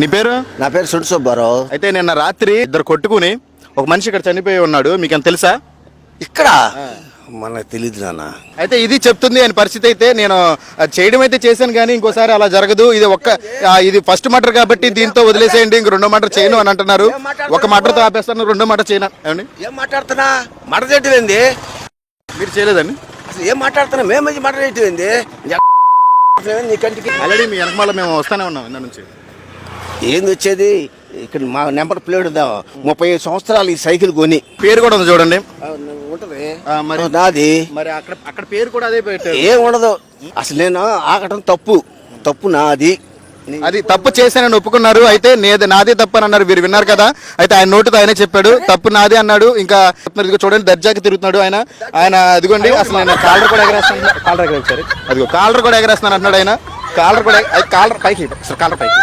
నీ పేరు? నా పేరు సుడి సుబ్బారావు. అయితే నిన్న రాత్రి ఇద్దరు కొట్టుకుని ఒక మనిషి ఇక్కడ చనిపోయి ఉన్నాడు, మీకు తెలుసా? ఇక్కడ మనకు తెలియదు నాన్న. అయితే ఇది చెప్తుంది ఆయన పరిస్థితి. అయితే నేను చేయడం అయితే చేశాను కానీ ఇంకోసారి అలా జరగదు, ఇది ఫస్ట్ మర్డర్ కాబట్టి దీంతో వదిలేసేయండి, ఇంక రెండో మర్డర్ చేయను అని అంటున్నారు. ఒక మర్డర్తో ఆపేస్తాను, రెండో మర్డర్ చేయను. ఏమండి ఏం మాట్లాడుతున్నా? మర్డర్ చేయటమేంది? మీరు చేయలేదండి? అసలు ఏం మాట్లాడుతున్నా? మేము మర్డర్ చేయటమేంది? నీ కంటికి ఆల్రెడీ మీ వెనకమాల మేము వస్తానే ఉన్నాం ఇందా నుంచి. ఏంది వచ్చేది? ఇక్కడ మా నెంబర్ ప్లేట్ 35 సంవత్సరాలు ఈ సైకిల్ కొని పేరు కూడా ఉంది చూడండి. ఉంటది మరి నాది. మరి అక్కడ పేరు కూడా అదే పెట్టారు. ఏం ఉండదు. అసలు నేను ఆగటం తప్పు నాది. అది తప్పు చేశానని ఒప్పుకున్నారు. అయితే నాదే తప్పు అని అన్నారు. మీరు విన్నారు కదా. అయితే ఆయన నోటితో ఆయనే చెప్పాడు తప్పు నాదే అన్నాడు. ఇంకా చూడండి దర్జాకి తిరుగుతున్నాడు ఆయన అదిగోండి. అసలు నేను కాలర్ కూడా ఎగరేస్తాను, అదిగో కాలర్ కూడా ఎగరేస్తున్నాను అంటున్నాడు ఆయన. కాలర్ పైకి, కాలర్ పైకి.